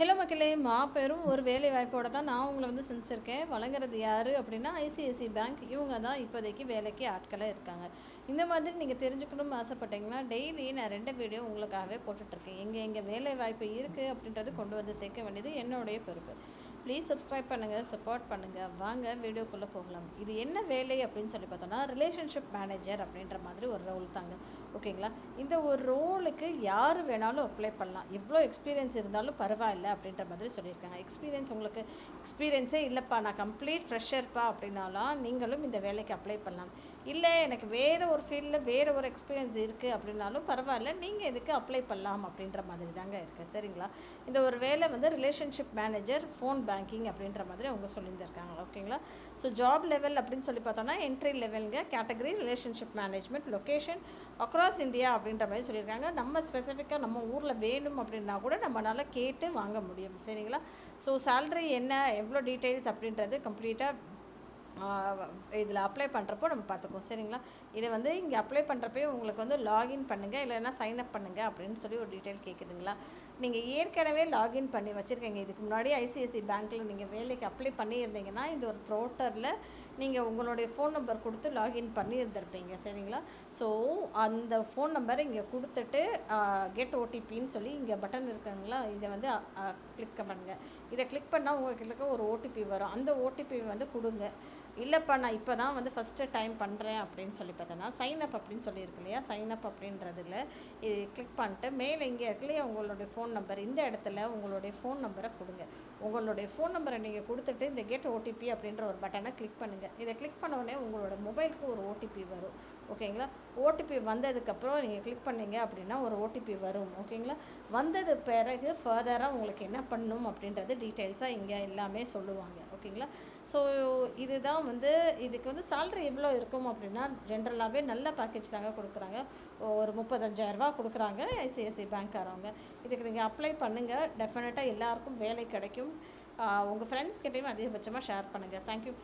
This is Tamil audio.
ஹலோ மக்களே, மாபெரும் ஒரு வேலை வாய்ப்போட தான் நான் உங்களை வந்து செஞ்சுருக்கேன். வழங்குறது யார் அப்படின்னா ஐசிஐசி பேங்க். இவங்க தான் இப்போதைக்கு வேலைக்கு ஆட்களாக இருக்காங்க. இந்த மாதிரி நீங்கள் தெரிஞ்சுக்கணும்னு ஆசைப்பட்டீங்கன்னா டெய்லி நான் 2 வீடியோ உங்களுக்காகவே போட்டுட்ருக்கேன். எங்கே வேலை வாய்ப்பு இருக்குது அப்படின்றது கொண்டு வந்து சேர்க்க வேண்டியது என்னுடைய பொறுப்பு. ப்ளீஸ் சப்ஸ்கிரைப் பண்ணுங்கள், சப்போர்ட் பண்ணுங்கள். வாங்க வீடியோக்குள்ளே போகலாம். இது என்ன வேலை அப்படின்னு சொல்லி பார்த்தோன்னா ரிலேஷன்ஷிப் மேனேஜர் அப்படின்ற மாதிரி ஒரு ரோல் தாங்க. ஓகேங்களா? இந்த ஒரு ரோலுக்கு யார் வேணாலும் அப்ளை பண்ணலாம். எவ்வளோ எக்ஸ்பீரியன்ஸ் இருந்தாலும் பரவாயில்ல அப்படின்ற மாதிரி சொல்லியிருக்காங்க. உங்களுக்கு எக்ஸ்பீரியன்ஸே இல்லைப்பா, நான் கம்ப்ளீட் ஃப்ரெஷர்ப்பா அப்படின்னாலும் நீங்களும் இந்த வேலைக்கு அப்ளை பண்ணலாம். இல்லை எனக்கு வேறு ஒரு ஃபீல்டில் வேறு ஒரு எக்ஸ்பீரியன்ஸ் இருக்குது அப்படின்னாலும் பரவாயில்ல, நீங்கள் இதுக்கு அப்ளை பண்ணலாம் அப்படின்ற மாதிரி தாங்க இருக்குது. சரிங்களா? இந்த ஒரு வேலை வந்து ரிலேஷன்ஷிப் மேனேஜர் ஃபோன் பேங்கிங் அப்படின்ற மாதிரி அவங்க சொல்லியிருந்திருக்காங்க. ஓகேங்களா? ஸோ ஜாப் லெவல் அப்படின்னு சொல்லி பார்த்தோன்னா என்ட்ரி லெவலுங்க, category relationship management, location across India அப்படின்ற மாதிரி சொல்லியிருக்காங்க. நம்ம ஸ்பெசிஃபிக்காக நம்ம ஊரில் வேணும் அப்படின்னா கூட நம்மளால் கேட்டு வாங்க முடியும். சரிங்களா? ஸோ சேல்ரி என்ன, எவ்வளோ டீட்டெயில்ஸ் அப்படின்றது கம்ப்ளீட்டாக இதில் அப்ளை பண்ணுறப்போ நம்ம பார்த்துக்குவோம். சரிங்களா? இதை வந்து இங்கே அப்ளை பண்ணுறப்பே உங்களுக்கு வந்து லாகின் பண்ணுங்கள், இல்லைன்னா சைன்அப் பண்ணுங்கள் அப்படின்னு சொல்லி ஒரு டீட்டெயில் கேட்குதுங்களா. நீங்கள் ஏற்கனவே லாகின் பண்ணி வச்சுருக்கீங்க. இதுக்கு முன்னாடி ஐசிஐசி பேங்க்கில் நீங்கள் வேலைக்கு அப்ளை பண்ணியிருந்தீங்கன்னா இந்த ஒரு போர்ட்டலில் நீங்கள் உங்களுடைய ஃபோன் நம்பர் கொடுத்து லாகின் பண்ணி இருந்திருப்பீங்க. சரிங்களா? ஸோ அந்த ஃபோன் நம்பரை இங்கே கொடுத்துட்டு கெட் ஓடிபின்னு சொல்லி இங்கே பட்டன் இருக்குங்களா, இதை வந்து கிளிக் பண்ணுங்கள். இதை கிளிக் பண்ணால் உங்களுக்கு ஒரு ஓடிபி வரும். அந்த ஓடிபி வந்து கொடுங்க. இல்லைப்பா நான் இப்போ தான் வந்து ஃபஸ்ட்டு டைம் பண்ணுறேன் அப்படின்னு சொல்லி பார்த்தோன்னா சைன்அப் அப்படின்னு சொல்லியிருக்கு இல்லையா, சைன்அப் அப்படின்றதில் இது கிளிக் பண்ணிட்டு மேலே இங்கே இருக்கு இல்லையா உங்களுடைய ஃபோன் நம்பர், இந்த இடத்துல உங்களுடைய ஃபோன் நம்பரை கொடுங்க. உங்களுடைய ஃபோன் நம்பரை நீங்கள் கொடுத்துட்டு இந்த கெட் ஓடிபி அப்படின்ற ஒரு பட்டனை கிளிக் பண்ணுங்கள். இதை கிளிக் பண்ணோடனே உங்களோட மொபைலுக்கு ஒரு ஓடிபி வரும். ஓகேங்களா? ஓடிபி வந்ததுக்கப்புறம் நீங்கள் கிளிக் பண்ணிங்க அப்படின்னா ஒரு ஓடிபி வரும். ஓகேங்களா? வந்தது பிறகு ஃபர்தராக உங்களுக்கு என்ன பண்ணணும் அப்படின்றது டீட்டெயில்ஸாக இங்கே எல்லாமே சொல்லுவாங்க. ஓகேங்களா? ஸோ இதுதான் வந்து இதுக்கு வந்து சேல்ரி எவ்வளோ இருக்கும் அப்படின்னா ஜென்ரலாகவே நல்ல பேக்கேஜ் தாங்க கொடுக்குறாங்க. ஒரு 35,000 கொடுக்குறாங்க ஐசிஐசி பேங்க்காரவங்க. இதுக்கு நீங்கள் அப்ளை பண்ணுங்கள். டெஃபினட்டாக எல்லாருக்கும் வேலை கிடைக்கும். உங்கள் ஃப்ரெண்ட்ஸ் கிட்டேயும் அதிகபட்சமாக ஷேர் பண்ணுங்கள். தேங்க்யூ.